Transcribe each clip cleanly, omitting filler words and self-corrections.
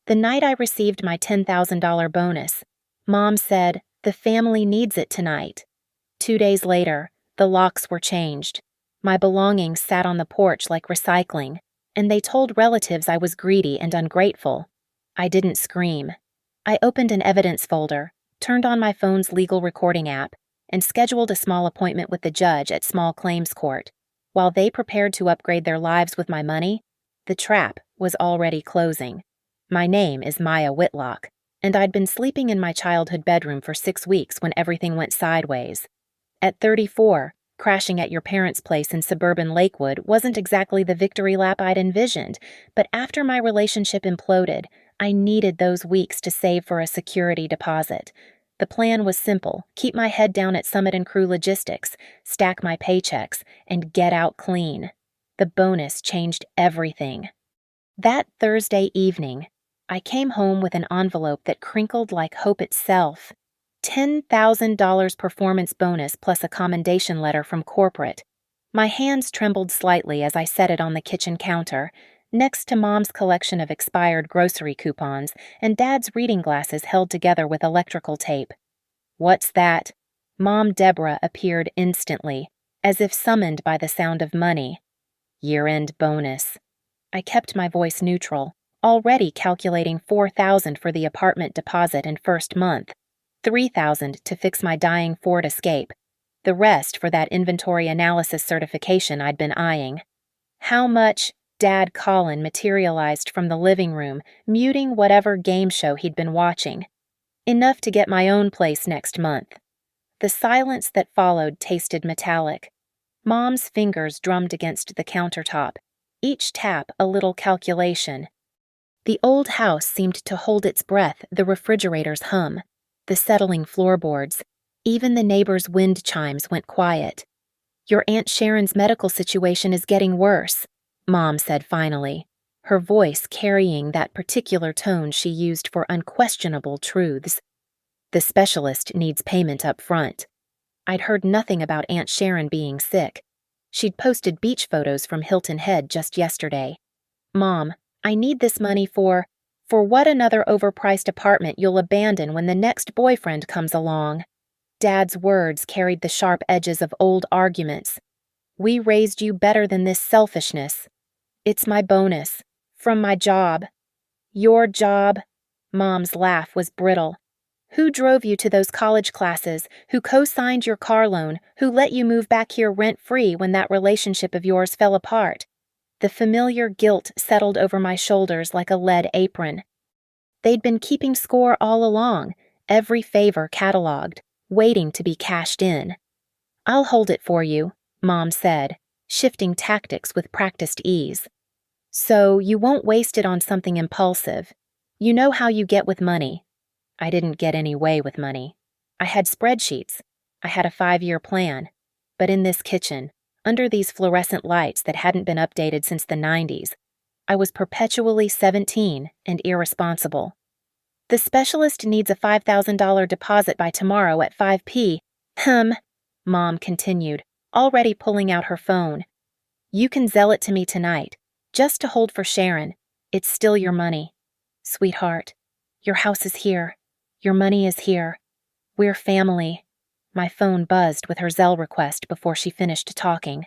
The night I received my $10,000 bonus, Mom said, "The family needs it tonight." 2 days later, the locks were changed. My belongings sat on the porch like recycling, and they told relatives I was greedy and ungrateful. I didn't scream. I opened an evidence folder, turned on my phone's legal recording app, and scheduled a small appointment with the judge at small claims court. While they prepared to upgrade their lives with my money, the trap was already closing. My name is Maya Whitlock, and I'd been sleeping in my childhood bedroom for 6 weeks when everything went sideways. At 34, crashing at your parents' place in suburban Lakewood wasn't exactly the victory lap I'd envisioned, but after my relationship imploded, I needed those weeks to save for a security deposit. The plan was simple: keep my head down at Summit and Crew Logistics, stack my paychecks, and get out clean. The bonus changed everything. That Thursday evening, I came home with an envelope that crinkled like hope itself. $10,000 performance bonus plus a commendation letter from corporate. My hands trembled slightly as I set it on the kitchen counter, next to Mom's collection of expired grocery coupons and Dad's reading glasses held together with electrical tape. "What's that?" Mom Deborah appeared instantly, as if summoned by the sound of money. "Year-end bonus." I kept my voice neutral, already calculating $4,000 for the apartment deposit and first month, $3,000 to fix my dying Ford Escape, the rest for that inventory analysis certification I'd been eyeing. "How much?" Dad Colin materialized from the living room, muting whatever game show he'd been watching. "Enough to get my own place next month." The silence that followed tasted metallic. Mom's fingers drummed against the countertop, each tap a little calculation. The old house seemed to hold its breath, the refrigerator's hum, the settling floorboards. Even the neighbor's wind chimes went quiet. "Your Aunt Sharon's medical situation is getting worse," Mom said finally, her voice carrying that particular tone she used for unquestionable truths. "The specialist needs payment up front." I'd heard nothing about Aunt Sharon being sick. She'd posted beach photos from Hilton Head just yesterday. "Mom, I need this money for what? Another overpriced apartment you'll abandon when the next boyfriend comes along." Dad's words carried the sharp edges of old arguments. "We raised you better than this selfishness." "It's my bonus. From my job." "Your job?" Mom's laugh was brittle. "Who drove you to those college classes? Who co-signed your car loan? Who let you move back here rent-free when that relationship of yours fell apart?" The familiar guilt settled over my shoulders like a lead apron. They'd been keeping score all along, every favor cataloged, waiting to be cashed in. "I'll hold it for you," Mom said, shifting tactics with practiced ease. "So you won't waste it on something impulsive. You know how you get with money." I didn't get any way with money. I had spreadsheets. I had a 5-year plan. But in this kitchen, under these fluorescent lights that hadn't been updated since the 90s, I was perpetually 17 and irresponsible. "The specialist needs a $5,000 deposit by tomorrow at 5 p. Mom continued, already pulling out her phone. "You can zell it to me tonight, just to hold for Sharon. It's still your money. Sweetheart, your house is here. Your money is here. We're family." My phone buzzed with her Zelle request before she finished talking.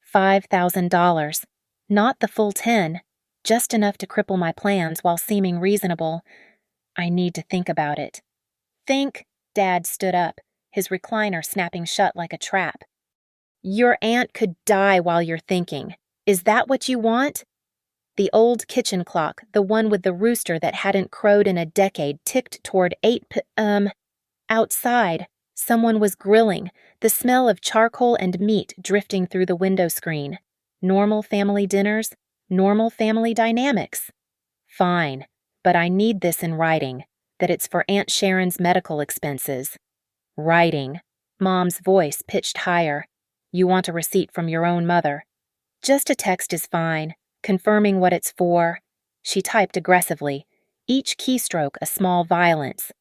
$5,000. Not the full 10, just enough to cripple my plans while seeming reasonable. I need to think about it. "Think?" Dad stood up, his recliner snapping shut like a trap. "Your aunt could die while you're thinking. Is that what you want?" The old kitchen clock, the one with the rooster that hadn't crowed in a decade, ticked toward 8 p.m. Outside, someone was grilling, the smell of charcoal and meat drifting through the window screen. Normal family dinners, normal family dynamics. Fine, but I need this in writing, that it's for Aunt Sharon's medical expenses. Writing. Mom's voice pitched higher. "You want a receipt from your own mother?" "Just a text is fine, confirming what it's for." She typed aggressively, each keystroke a small violence.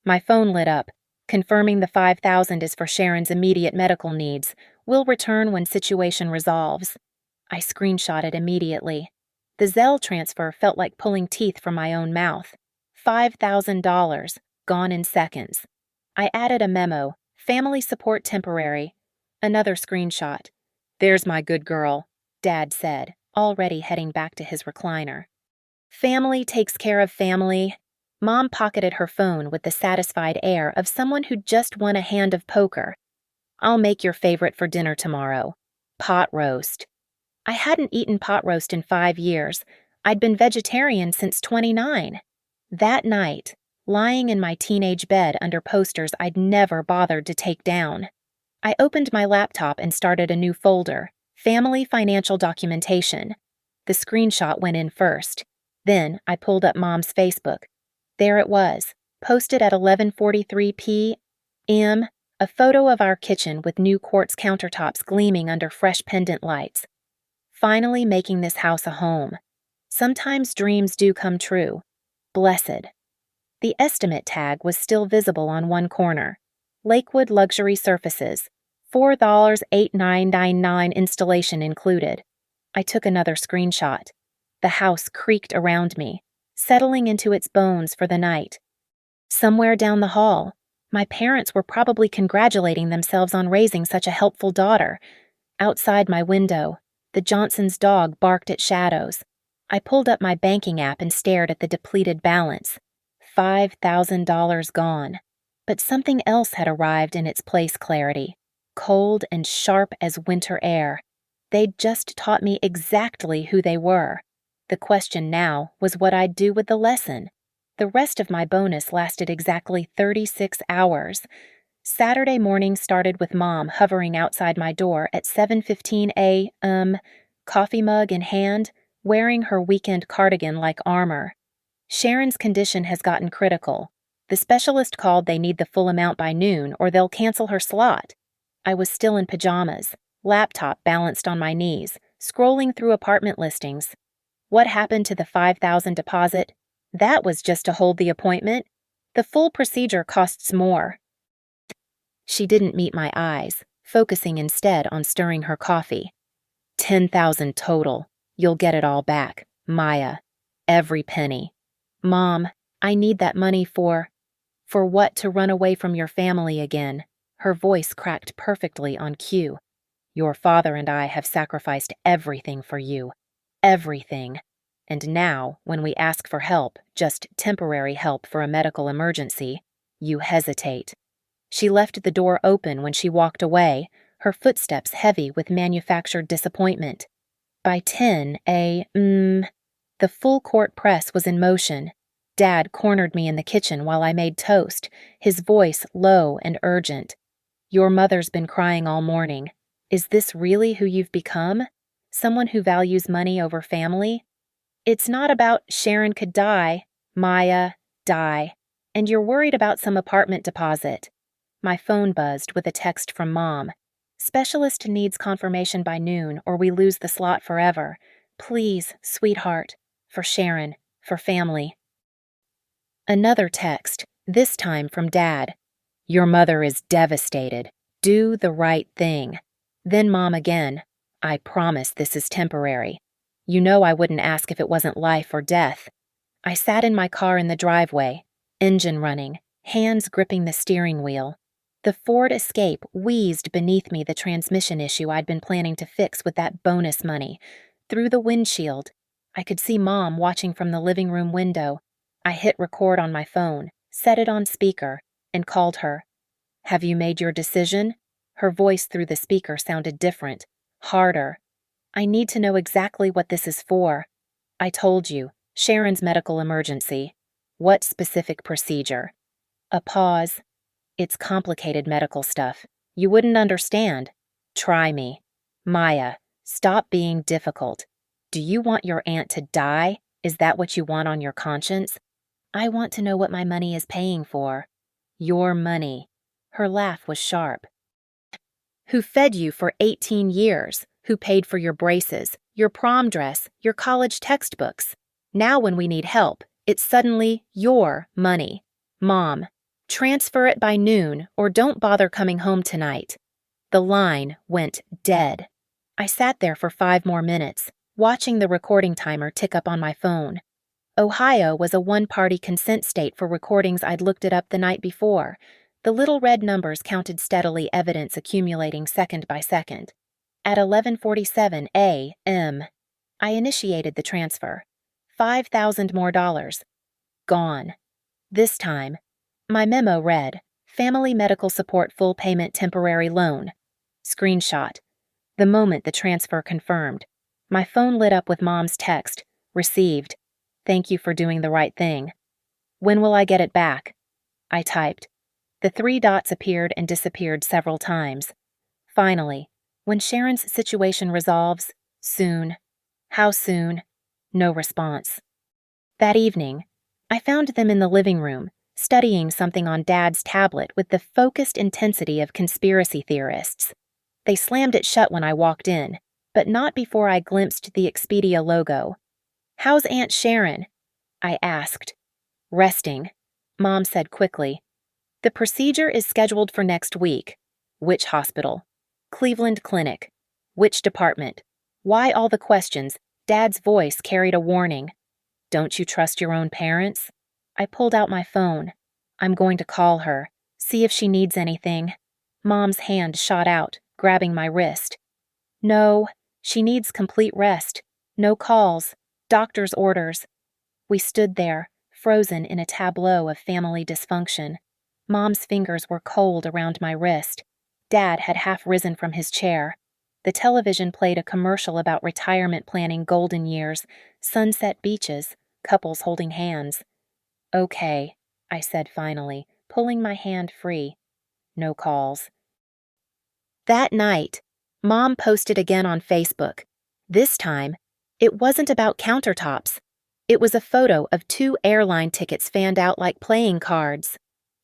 My phone lit up, confirming the $5,000 is for Sharon's immediate medical needs. "Will return when situation resolves." I screenshot it immediately. The Zelle transfer felt like pulling teeth from my own mouth. $5,000, gone in seconds. I added a memo, family support temporary. Another screenshot. There's my good girl, Dad said, already heading back to his recliner. Family takes care of family. Mom pocketed her phone with the satisfied air of someone who just won a hand of poker. I'll make your favorite for dinner tomorrow. Pot roast. I hadn't eaten pot roast in 5 years. I'd been vegetarian since 29. That night, lying in my teenage bed under posters I'd never bothered to take down, I opened my laptop and started a new folder, Family Financial Documentation. The screenshot went in first. Then I pulled up Mom's Facebook. There it was, posted at 11:43 p.m., a photo of our kitchen with new quartz countertops gleaming under fresh pendant lights. Finally making this house a home. Sometimes dreams do come true. Blessed. The estimate tag was still visible on one corner. Lakewood Luxury Surfaces, $4,8999 installation included. I took another screenshot. The house creaked around me, settling into its bones for the night. Somewhere down the hall, my parents were probably congratulating themselves on raising such a helpful daughter. Outside my window, the Johnson's dog barked at shadows. I pulled up my banking app and stared at the depleted balance. $5,000 gone. But something else had arrived in its place, clarity. Cold and sharp as winter air. They'd just taught me exactly who they were. The question now was what I'd do with the lesson. The rest of my bonus lasted exactly 36 hours. Saturday morning started with Mom hovering outside my door at 7:15 a.m., coffee mug in hand, wearing her weekend cardigan like armor. Sharon's condition has gotten critical. The specialist called they need the full amount by noon or they'll cancel her slot. I was still in pajamas, laptop balanced on my knees, scrolling through apartment listings. What happened to the $5,000 deposit? That was just to hold the appointment. The full procedure costs more. She didn't meet my eyes, focusing instead on stirring her coffee. $10,000 total. You'll get it all back, Maya. Every penny. Mom, I need that money for what, to run away from your family again? Her voice cracked perfectly on cue. Your father and I have sacrificed everything for you. Everything. And now, when we ask for help, just temporary help for a medical emergency, you hesitate. She left the door open when she walked away, her footsteps heavy with manufactured disappointment. By 10 a.m., the full court press was in motion. Dad cornered me in the kitchen while I made toast, his voice low and urgent. Your mother's been crying all morning. Is this really who you've become? Someone who values money over family? It's not about Sharon could die, Maya, die, and you're worried about some apartment deposit. My phone buzzed with a text from Mom. Specialist needs confirmation by noon or we lose the slot forever. Please, sweetheart. For Sharon. For family. Another text, this time from Dad. Your mother is devastated. Do the right thing. Then Mom again. I promise this is temporary. You know I wouldn't ask if it wasn't life or death. I sat in my car in the driveway, engine running, hands gripping the steering wheel. The Ford Escape wheezed beneath me the transmission issue I'd been planning to fix with that bonus money. Through the windshield, I could see Mom watching from the living room window. I hit record on my phone, set it on speaker, and called her. Have you made your decision? Her voice through the speaker sounded different, harder. I need to know exactly what this is for. I told you, Sharon's medical emergency. What specific procedure? A pause. It's complicated medical stuff. You wouldn't understand. Try me. Maya, stop being difficult. Do you want your aunt to die? Is that what you want on your conscience? I want to know what my money is paying for. Your money. Her laugh was sharp. Who fed you for 18 years? Who paid for your braces, your prom dress, your college textbooks? Now when we need help, it's suddenly your money. Mom, transfer it by noon or don't bother coming home tonight. The line went dead. I sat there for 5 more minutes, watching the recording timer tick up on my phone. Ohio was a one-party consent state for recordings. I'd looked it up the night before. The little red numbers counted steadily, evidence accumulating second by second. At 11:47 a.m., I initiated the transfer. $5,000 more. Gone. This time, my memo read, Family Medical Support Full Payment Temporary Loan. Screenshot. The moment the transfer confirmed, my phone lit up with Mom's text, received. Thank you for doing the right thing. When will I get it back? I typed. The 3 dots appeared and disappeared several times. Finally, when Sharon's situation resolves, soon. How soon? No response. That evening, I found them in the living room, studying something on Dad's tablet with the focused intensity of conspiracy theorists. They slammed it shut when I walked in, but not before I glimpsed the Expedia logo. How's Aunt Sharon? I asked. Resting, Mom said quickly. The procedure is scheduled for next week. Which hospital? Cleveland Clinic. Which department? Why all the questions? Dad's voice carried a warning. Don't you trust your own parents? I pulled out my phone. I'm going to call her, see if she needs anything. Mom's hand shot out, grabbing my wrist. No, she needs complete rest. No calls. Doctor's orders. We stood there, frozen in a tableau of family dysfunction. Mom's fingers were cold around my wrist. Dad had half risen from his chair. The television played a commercial about retirement planning golden years, sunset beaches, couples holding hands. Okay, I said finally, pulling my hand free. No calls. That night, Mom posted again on Facebook. This time, it wasn't about countertops. It was a photo of 2 airline tickets fanned out like playing cards.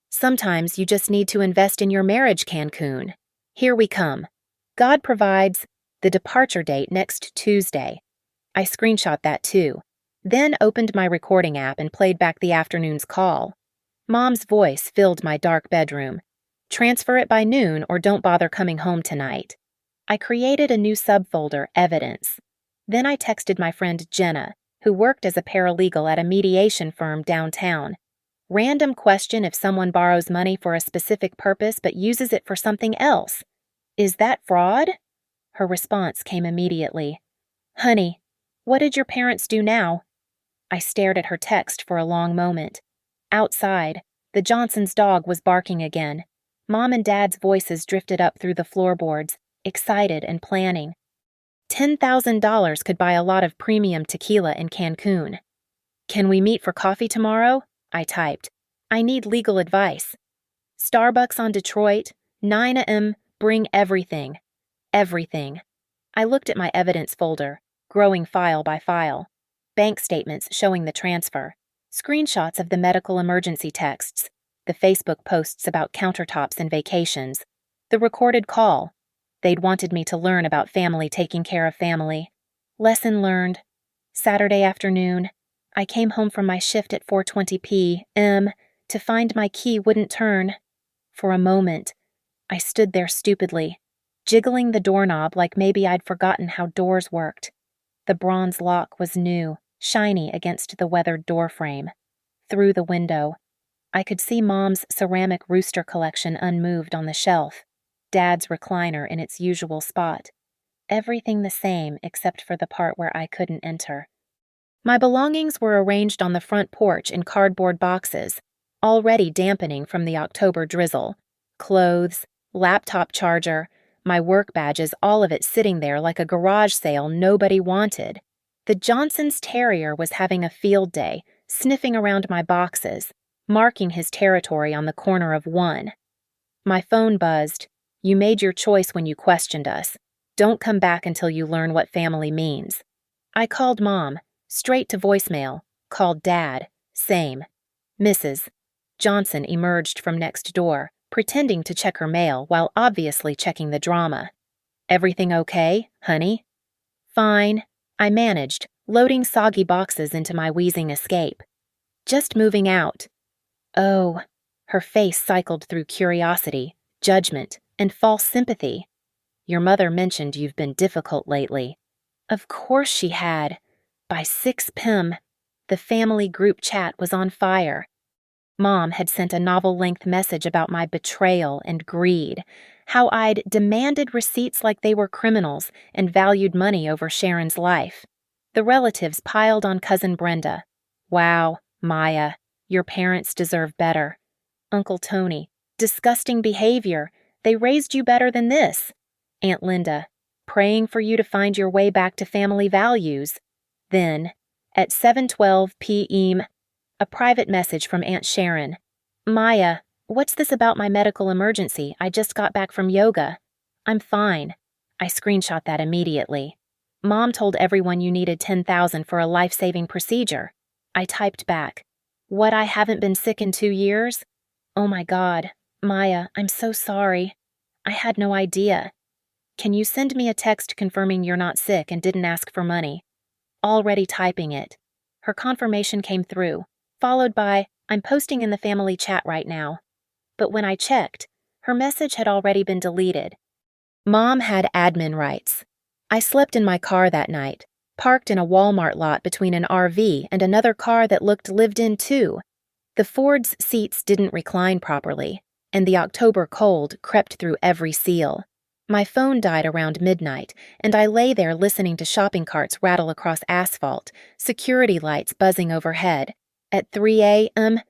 Sometimes you just need to invest in your marriage, Cancun. Here we come. God provides. The departure date next Tuesday. I screenshot that too, then opened my recording app and played back the afternoon's call. Mom's voice filled my dark bedroom. Transfer it by noon or don't bother coming home tonight. I created a new subfolder, Evidence. Then I texted my friend Jenna, who worked as a paralegal at a mediation firm downtown. Random question: if someone borrows money for a specific purpose but uses it for something else, is that fraud? Her response came immediately. Honey, what did your parents do now? I stared at her text for a long moment. Outside, the Johnsons' dog was barking again. Mom and Dad's voices drifted up through the floorboards, excited and planning. $10,000 could buy a lot of premium tequila in Cancun. Can we meet for coffee tomorrow? I typed. I need legal advice. Starbucks on Detroit, 9 a.m., bring everything. Everything. I looked at my evidence folder, growing file by file. Bank statements showing the transfer. Screenshots of the medical emergency texts. The Facebook posts about countertops and vacations. The recorded call. They'd wanted me to learn about family taking care of family. Lesson learned. Saturday afternoon, I came home from my shift at 4:20 p.m. to find my key wouldn't turn. For a moment, I stood there stupidly, jiggling the doorknob like maybe I'd forgotten how doors worked. The bronze lock was new, shiny against the weathered doorframe. Through the window, I could see Mom's ceramic rooster collection unmoved on the shelf, Dad's recliner in its usual spot. Everything the same except for the part where I couldn't enter. My belongings were arranged on the front porch in cardboard boxes, already dampening from the October drizzle. Clothes, laptop charger, my work badges, all of it sitting there like a garage sale nobody wanted. The Johnson's terrier was having a field day, sniffing around my boxes, marking his territory on the corner of one. My phone buzzed. You made your choice when you questioned us. Don't come back until you learn what family means. I called Mom, straight to voicemail, called Dad, same. Mrs. Johnson emerged from next door, pretending to check her mail while obviously checking the drama. Everything okay, honey? Fine, I managed, loading soggy boxes into my wheezing Escape. Just moving out. Oh, her face cycled through curiosity, judgment, and false sympathy. Your mother mentioned you've been difficult lately. Of course she had. By 6 p.m. The family group chat was on fire. Mom had sent a novel-length message about my betrayal and greed, how I'd demanded receipts like they were criminals and valued money over Sharon's life. The relatives piled on Cousin Brenda. Wow, Maya, your parents deserve better. Uncle Tony, disgusting behavior. They raised you better than this. Aunt Linda, praying for you to find your way back to family values. Then, at 7:12 p.m., a private message from Aunt Sharon. Maya, what's this about my medical emergency? I just got back from yoga. I'm fine. I screenshot that immediately. Mom told everyone you needed $10,000 for a life-saving procedure. I typed back. What, I haven't been sick in 2 years? Oh my God. Maya, I'm so sorry. I had no idea. Can you send me a text confirming you're not sick and didn't ask for money? Already typing it. Her confirmation came through, followed by, I'm posting in the family chat right now. But when I checked, her message had already been deleted. Mom had admin rights. I slept in my car that night, parked in a Walmart lot between an RV and another car that looked lived in too. The Ford's seats didn't recline properly, and the October cold crept through every seal. My phone died around midnight, and I lay there listening to shopping carts rattle across asphalt, security lights buzzing overhead. At 3 a.m.,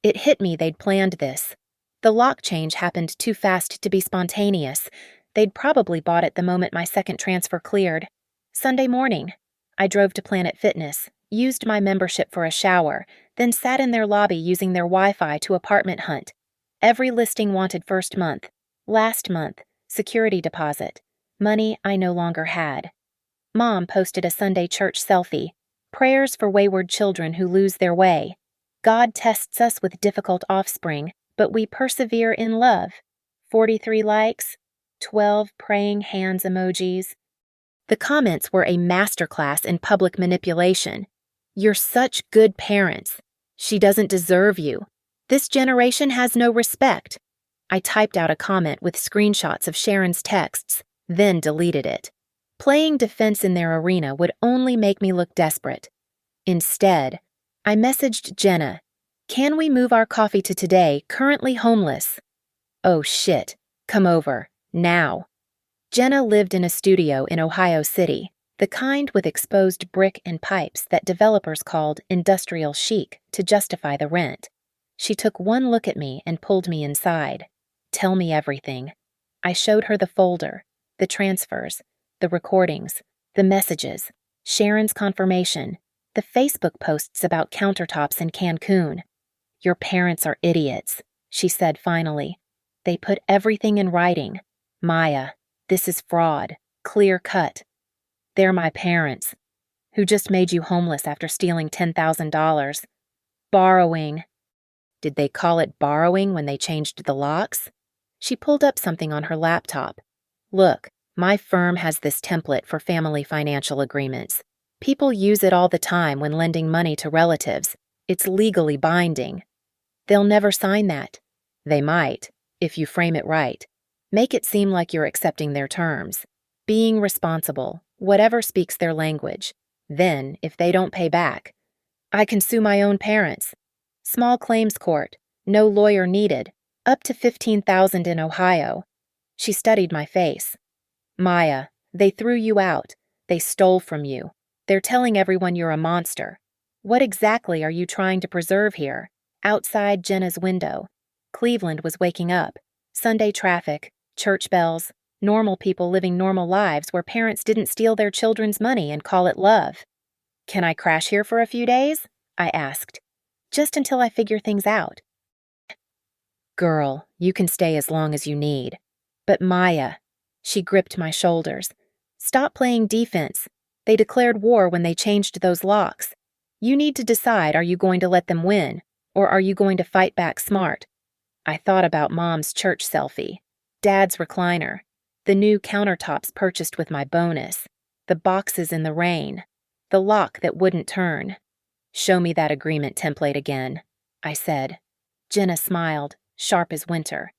it hit me they'd planned this. The lock change happened too fast to be spontaneous. They'd probably bought it the moment my second transfer cleared. Sunday morning, I drove to Planet Fitness, used my membership for a shower, then sat in their lobby using their Wi-Fi to apartment hunt. Every listing wanted first month, last month, security deposit, money I no longer had. Mom posted a Sunday church selfie, prayers for wayward children who lose their way. God tests us with difficult offspring, but we persevere in love. 43 likes, 12 praying hands emojis. The comments were a masterclass in public manipulation. You're such good parents. She doesn't deserve you. This generation has no respect. I typed out a comment with screenshots of Sharon's texts, then deleted it. Playing defense in their arena would only make me look desperate. Instead, I messaged Jenna, can we move our coffee to today, currently homeless? Oh shit, come over, now. Jenna lived in a studio in Ohio City, the kind with exposed brick and pipes that developers called industrial chic to justify the rent. She took one look at me and pulled me inside. Tell me everything. I showed her the folder, the transfers, the recordings, the messages, Sharon's confirmation, the Facebook posts about countertops in Cancun. Your parents are idiots, she said finally. They put everything in writing. Maya, this is fraud, clear cut. They're my parents, who just made you homeless after stealing $10,000. Borrowing. Did they call it borrowing when they changed the locks? She pulled up something on her laptop. Look, my firm has this template for family financial agreements. People use it all the time when lending money to relatives. It's legally binding. They'll never sign that. They might, if you frame it right. Make it seem like you're accepting their terms. Being responsible, whatever speaks their language. Then, if they don't pay back, I can sue my own parents. Small claims court, no lawyer needed, up to $15,000 in Ohio. She studied my face. Maya, they threw you out. They stole from you. They're telling everyone you're a monster. What exactly are you trying to preserve here? Outside Jenna's window, Cleveland was waking up. Sunday traffic, church bells, normal people living normal lives where parents didn't steal their children's money and call it love. Can I crash here for a few days? I asked. Just until I figure things out. Girl, you can stay as long as you need. But Maya, she gripped my shoulders. Stop playing defense. They declared war when they changed those locks. You need to decide, are you going to let them win, or are you going to fight back smart? I thought about Mom's church selfie, Dad's recliner, the new countertops purchased with my bonus, the boxes in the rain, the lock that wouldn't turn. Show me that agreement template again, I said. Jenna smiled, sharp as winter.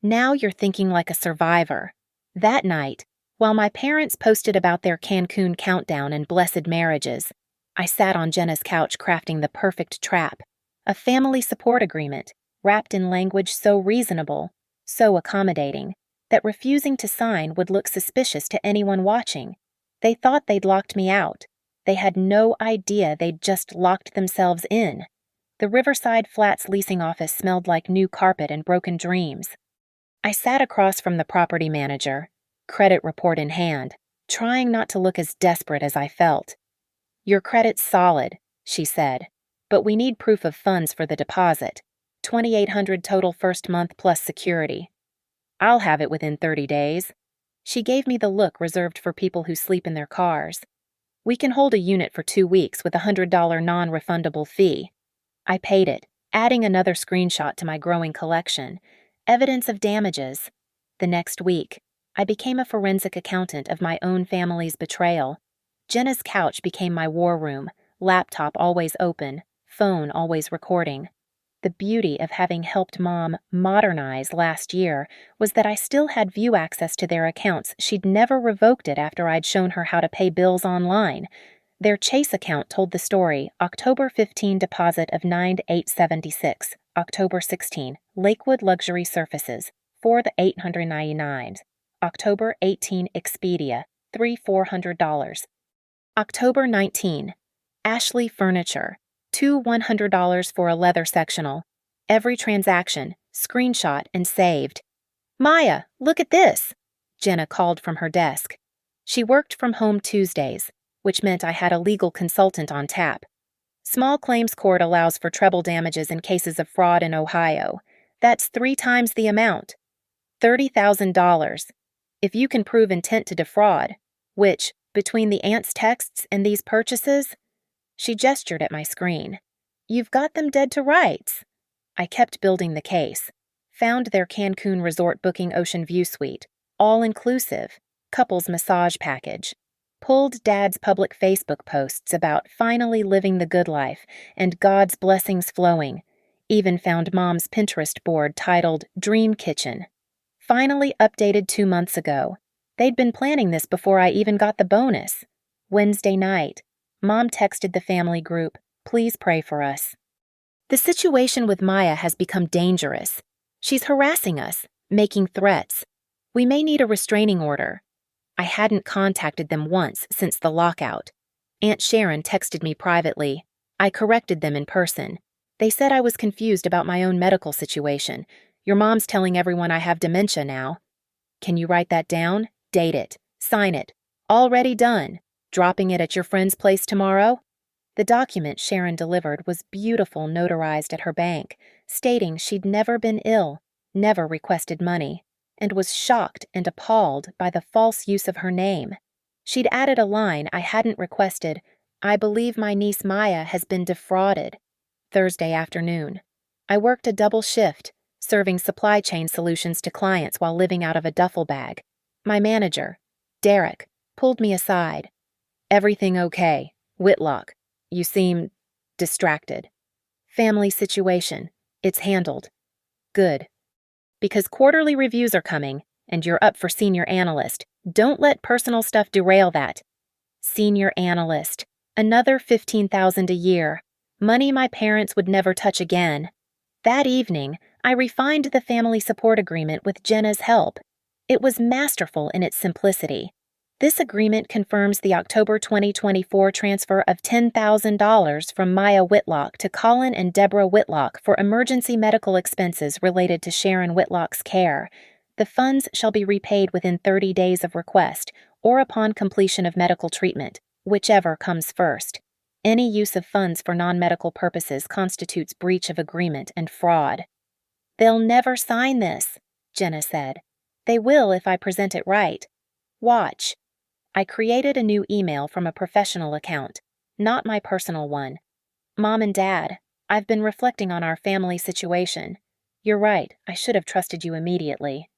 Now you're thinking like a survivor. That night, while my parents posted about their Cancun countdown and blessed marriages, I sat on Jenna's couch crafting the perfect trap, a family support agreement, wrapped in language so reasonable, so accommodating, that refusing to sign would look suspicious to anyone watching. They thought they'd locked me out. They had no idea they'd just locked themselves in. The Riverside Flats leasing office smelled like new carpet and broken dreams. I sat across from the property manager, credit report in hand, trying not to look as desperate as I felt. "Your credit's solid," she said, "but we need proof of funds for the deposit. $2,800 total first month plus security." "I'll have it within 30 days. She gave me the look reserved for people who sleep in their cars. "We can hold a unit for 2 weeks with a $100 non-refundable fee." I paid it, adding another screenshot to my growing collection. Evidence of damages. The next week, I became a forensic accountant of my own family's betrayal. Jenna's couch became my war room, laptop always open, phone always recording. The beauty of having helped Mom modernize last year was that I still had view access to their accounts. She'd never revoked it after I'd shown her how to pay bills online. Their Chase account told the story: October 15 deposit of $9,876, October 16 Lakewood Luxury Surfaces, for the $899, October 18 Expedia, $400. October 19 Ashley Furniture, $100 for a leather sectional. Every transaction, screenshot and saved. "Maya, look at this," Jenna called from her desk. She worked from home Tuesdays, which meant I had a legal consultant on tap. Small claims court allows for treble damages in cases of fraud in Ohio. That's 3 times the amount. $30,000. If you can prove intent to defraud, which, between the aunt's texts and these purchases, she gestured at my screen. "You've got them dead to rights." I kept building the case. Found their Cancun resort booking ocean view suite, all-inclusive, couples massage package. Pulled Dad's public Facebook posts about finally living the good life and God's blessings flowing. Even found Mom's Pinterest board titled Dream Kitchen. Finally updated 2 months ago. They'd been planning this before I even got the bonus. Wednesday night, Mom texted the family group, "Please pray for us." The situation with Maya has become dangerous. She's harassing us, making threats. We may need a restraining order. I hadn't contacted them once since the lockout. Aunt Sharon texted me privately. I corrected them in person. They said I was confused about my own medical situation. "Your mom's telling everyone I have dementia now." "Can you write that down? Date it. Sign it. Already done. Dropping it at your friend's place tomorrow?" The document Sharon delivered was beautiful, notarized at her bank, stating she'd never been ill, never requested money, and was shocked and appalled by the false use of her name. She'd added a line I hadn't requested: "I believe my niece Maya has been defrauded." Thursday afternoon. I worked a double shift, serving supply chain solutions to clients while living out of a duffel bag. My manager, Derek, pulled me aside. "Everything okay? Whitlock, you seem distracted." "Family situation. It's handled." "Good. Because quarterly reviews are coming, and you're up for senior analyst. Don't let personal stuff derail that." Senior analyst. Another $15,000 a year. Money my parents would never touch again. That evening, I refined the family support agreement with Jenna's help. It was masterful in its simplicity. This agreement confirms the October 2024 transfer of $10,000 from Maya Whitlock to Colin and Deborah Whitlock for emergency medical expenses related to Sharon Whitlock's care. The funds shall be repaid within 30 days of request or upon completion of medical treatment, whichever comes first. Any use of funds for non-medical purposes constitutes breach of agreement and fraud. "They'll never sign this," Jenna said. "They will if I present it right. Watch." I created a new email from a professional account, not my personal one. "Mom and Dad, I've been reflecting on our family situation. You're right, I should have trusted you immediately.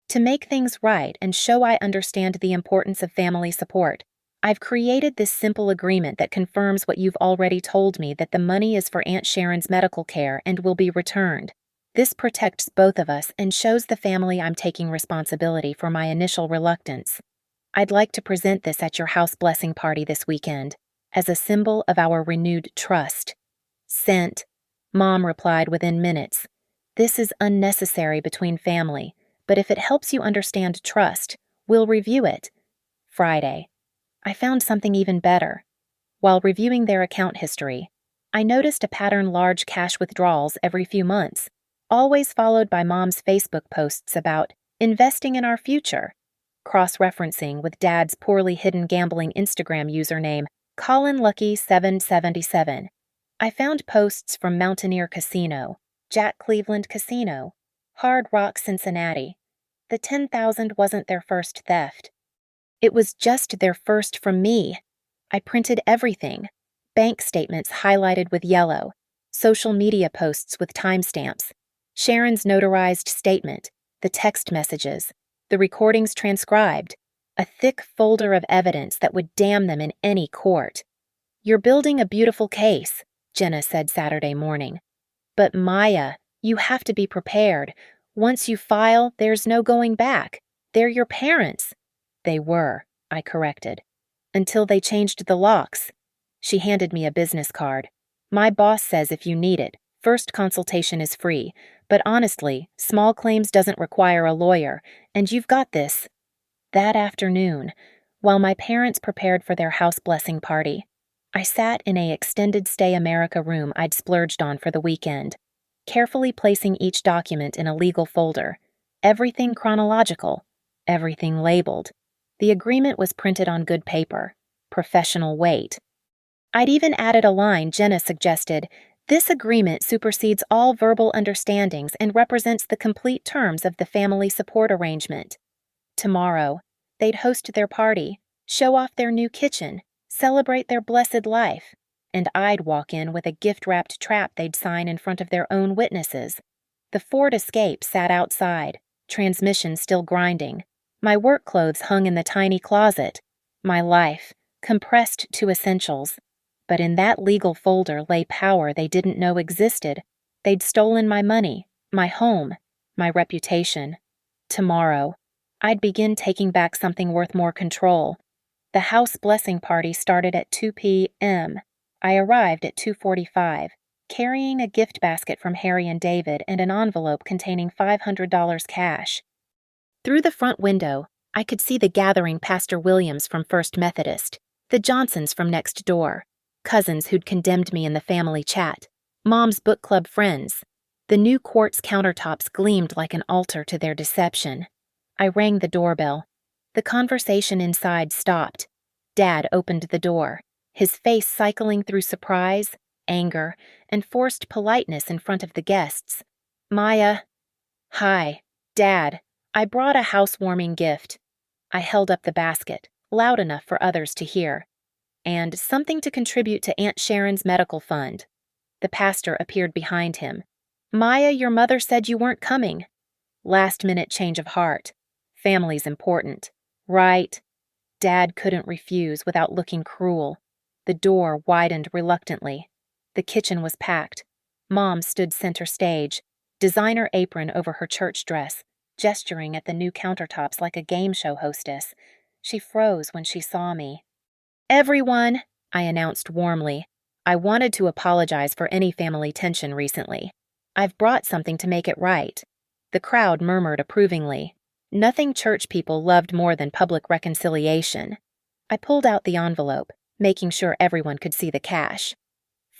To make things right and show I understand the importance of family support, I've created this simple agreement that confirms what you've already told me, that the money is for Aunt Sharon's medical care and will be returned. This protects both of us and shows the family I'm taking responsibility for my initial reluctance. I'd like to present this at your house blessing party this weekend. as a symbol of our renewed trust. Sent. Mom replied within minutes. This is unnecessary between family, but if it helps you understand trust, we'll review it. Friday. I found something even better. While reviewing their account history, I noticed a pattern: large cash withdrawals every few months, always followed by Mom's Facebook posts about investing in our future, cross-referencing with Dad's poorly hidden gambling Instagram username, ColinLucky777. I found posts from Mountaineer Casino, Jack Cleveland Casino, Hard Rock Cincinnati. The $10,000 wasn't their first theft. It was just their first from me. I printed everything: bank statements highlighted with yellow, social media posts with timestamps, Sharon's notarized statement, the text messages, the recordings transcribed, a thick folder of evidence that would damn them in any court. You're building a beautiful case, Jenna said Saturday morning. But Maya, you have to be prepared. Once you file, there's no going back. They're your parents. They were, I corrected. Until they changed the locks. She handed me a business card. My boss says if you need it, first consultation is free, but honestly, small claims doesn't require a lawyer, and you've got this. That afternoon, while my parents prepared for their house blessing party, I sat in a extended stay America room I'd splurged on for the weekend, carefully placing each document in a legal folder, everything chronological, everything labeled. The agreement was printed on good paper, professional weight. I'd even added a line Jenna suggested: this agreement supersedes all verbal understandings and represents the complete terms of the family support arrangement. Tomorrow, they'd host their party, show off their new kitchen, celebrate their blessed life, and I'd walk in with a gift-wrapped trap they'd sign in front of their own witnesses. The Ford Escape sat outside, transmission still grinding. My work clothes hung in the tiny closet. My life, compressed to essentials. But in that legal folder lay power they didn't know existed. They'd stolen my money, my home, my reputation. Tomorrow, I'd begin taking back something worth more control. The house blessing party started at 2 p.m. I arrived at 2:45, carrying a gift basket from Harry and David and an envelope containing $500 cash. Through the front window, I could see the gathering: Pastor Williams from First Methodist, the Johnsons from next door, cousins who'd condemned me in the family chat, Mom's book club friends. The new quartz countertops gleamed like an altar to their deception. I rang the doorbell. The conversation inside stopped. Dad opened the door, his face cycling through surprise, anger, and forced politeness in front of the guests. Maya. Hi, Dad. I brought a housewarming gift. I held up the basket, loud enough for others to hear. And something to contribute to Aunt Sharon's medical fund. The pastor appeared behind him. Maya, your mother said you weren't coming. Last-minute change of heart. Family's important. Right. Dad couldn't refuse without looking cruel. The door widened reluctantly. The kitchen was packed. Mom stood center stage, designer apron over her church dress, gesturing at the new countertops like a game show hostess. She froze when she saw me. Everyone, I announced warmly. I wanted to apologize for any family tension recently. I've brought something to make it right. The crowd murmured approvingly. Nothing church people loved more than public reconciliation. I pulled out the envelope, making sure everyone could see the cash.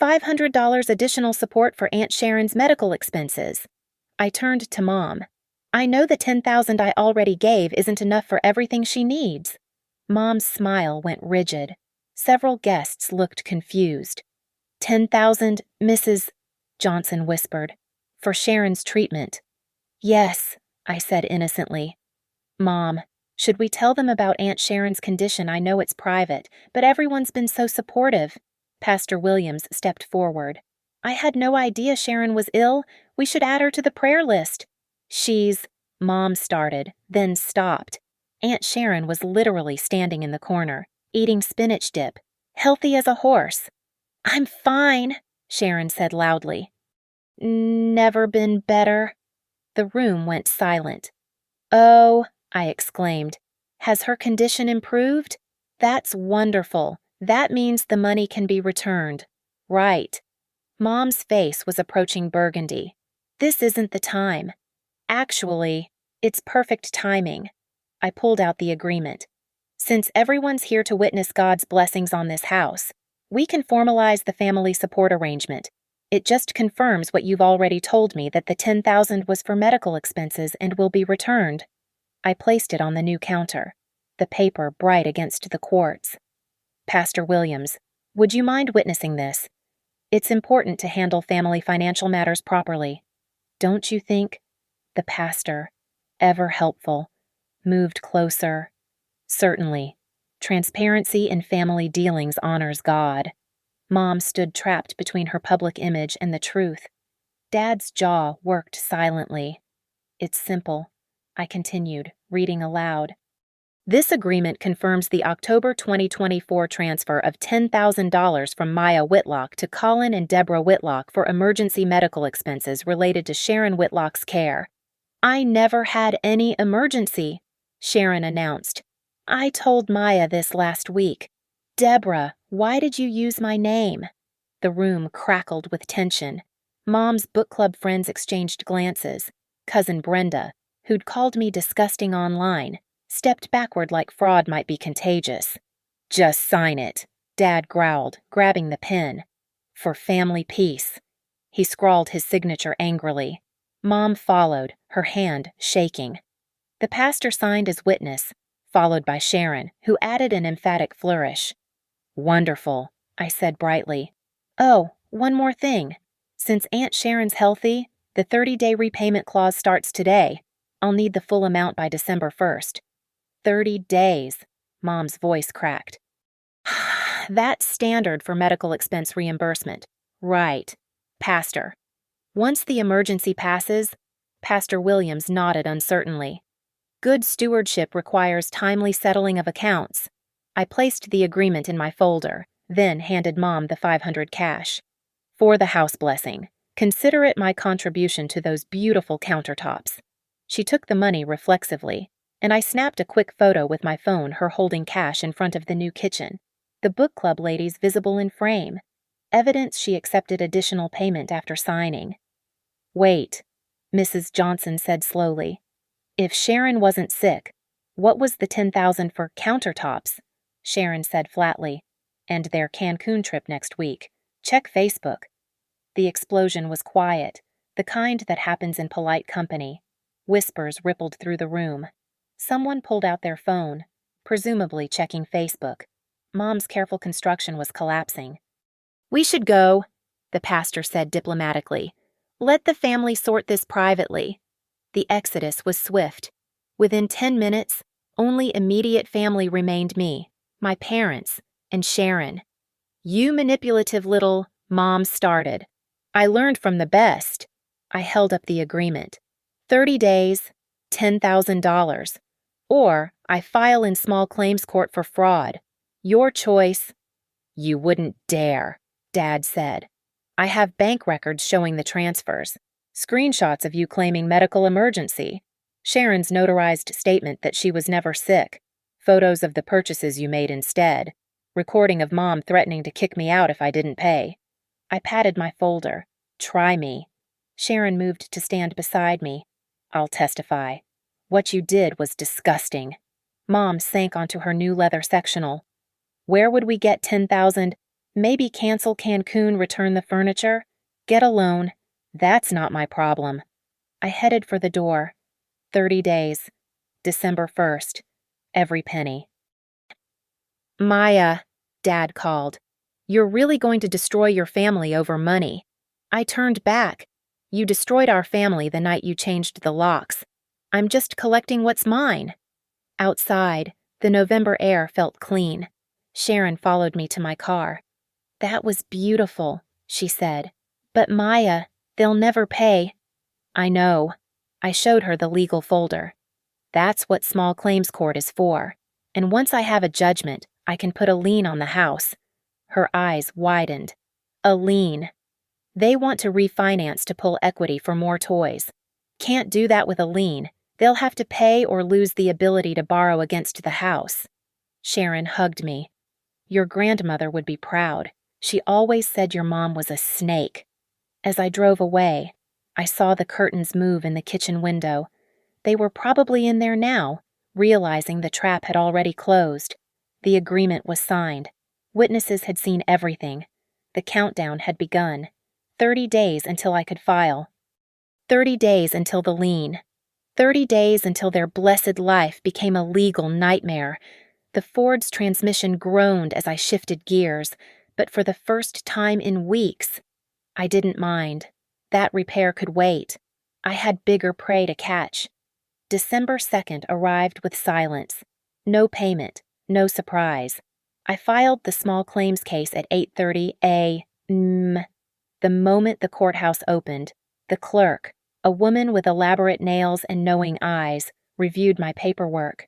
$500 additional support for Aunt Sharon's medical expenses. I turned to Mom. I know the $10,000 I already gave isn't enough for everything she needs. Mom's smile went rigid. Several guests looked confused. $10,000, Mrs. Johnson whispered, for Sharon's treatment. Yes, I said innocently. Mom, should we tell them about Aunt Sharon's condition? I know it's private, but everyone's been so supportive. Pastor Williams stepped forward. I had no idea Sharon was ill. We should add her to the prayer list. Mom started, then stopped. Aunt Sharon was literally standing in the corner, eating spinach dip, healthy as a horse. I'm fine, Sharon said loudly. Never been better. The room went silent. Oh, I exclaimed. Has her condition improved? That's wonderful. That means the money can be returned. Right. Mom's face was approaching burgundy. This isn't the time. Actually, it's perfect timing. I pulled out the agreement. Since everyone's here to witness God's blessings on this house, we can formalize the family support arrangement. It just confirms what you've already told me, that the $10,000 was for medical expenses and will be returned. I placed it on the new counter, the paper bright against the quartz. Pastor Williams, would you mind witnessing this? It's important to handle family financial matters properly. Don't you think? The pastor, ever helpful, moved closer. Certainly. Transparency in family dealings honors God. Mom stood trapped between her public image and the truth. Dad's jaw worked silently. It's simple, I continued, reading aloud. This agreement confirms the October 2024 transfer of $10,000 from Maya Whitlock to Colin and Deborah Whitlock for emergency medical expenses related to Sharon Whitlock's care. I never had any emergency, Sharon announced. I told Maya this last week. Deborah, why did you use my name? The room crackled with tension. Mom's book club friends exchanged glances. Cousin Brenda, who'd called me disgusting online, stepped backward like fraud might be contagious. Just sign it, Dad growled, grabbing the pen. For family peace. He scrawled his signature angrily. Mom followed, her hand shaking. The pastor signed as witness, followed by Sharon, who added an emphatic flourish. Wonderful, I said brightly. Oh, one more thing. Since Aunt Sharon's healthy, the 30-day repayment clause starts today. I'll need the full amount by December 1st. 30 days, Mom's voice cracked. That's standard for medical expense reimbursement. Right. Pastor. Once the emergency passes, Pastor Williams nodded uncertainly. Good stewardship requires timely settling of accounts. I placed the agreement in my folder, then handed Mom the $500 cash. For the house blessing, consider it my contribution to those beautiful countertops. She took the money reflexively, and I snapped a quick photo with my phone, her holding cash in front of the new kitchen. The book club ladies visible in frame. Evidence she accepted additional payment after signing. Wait, Mrs. Johnson said slowly. If Sharon wasn't sick, what was the $10,000 for countertops? Sharon said flatly. And their Cancun trip next week. Check Facebook. The explosion was quiet, the kind that happens in polite company. Whispers rippled through the room. Someone pulled out their phone, presumably checking Facebook. Mom's careful construction was collapsing. We should go, the pastor said diplomatically. Let the family sort this privately. The exodus was swift. Within 10 minutes, only immediate family remained me, my parents, and Sharon. You manipulative little, Mom started. I learned from the best. I held up the agreement. 30 days, $10,000. Or I file in small claims court for fraud. Your choice. You wouldn't dare, Dad said. I have bank records showing the transfers. Screenshots of you claiming medical emergency. Sharon's notarized statement that she was never sick. Photos of the purchases you made instead. Recording of Mom threatening to kick me out if I didn't pay. I patted my folder. Try me. Sharon moved to stand beside me. I'll testify. What you did was disgusting. Mom sank onto her new leather sectional. Where would we get $10,000? Maybe cancel Cancun, return the furniture? Get a loan. That's not my problem. I headed for the door. 30 days. December 1st. Every penny. Maya, Dad called. You're really going to destroy your family over money. I turned back. You destroyed our family the night you changed the locks. I'm just collecting what's mine. Outside, the November air felt clean. Sharon followed me to my car. That was beautiful, she said. But Maya, they'll never pay. I know. I showed her the legal folder. That's what small claims court is for. And once I have a judgment, I can put a lien on the house. Her eyes widened. A lien. They want to refinance to pull equity for more toys. Can't do that with a lien. They'll have to pay or lose the ability to borrow against the house. Sharon hugged me. Your grandmother would be proud. She always said your mom was a snake. As I drove away, I saw the curtains move in the kitchen window. They were probably in there now, realizing the trap had already closed. The agreement was signed. Witnesses had seen everything. The countdown had begun. 30 days until I could file. 30 days until the lien. 30 days until their blessed life became a legal nightmare. The Ford's transmission groaned as I shifted gears, but for the first time in weeks, I didn't mind. That repair could wait. I had bigger prey to catch. December 2nd arrived with silence. No payment, no surprise. I filed the small claims case at 8:30 a.m. The moment the courthouse opened, the clerk, a woman with elaborate nails and knowing eyes, reviewed my paperwork.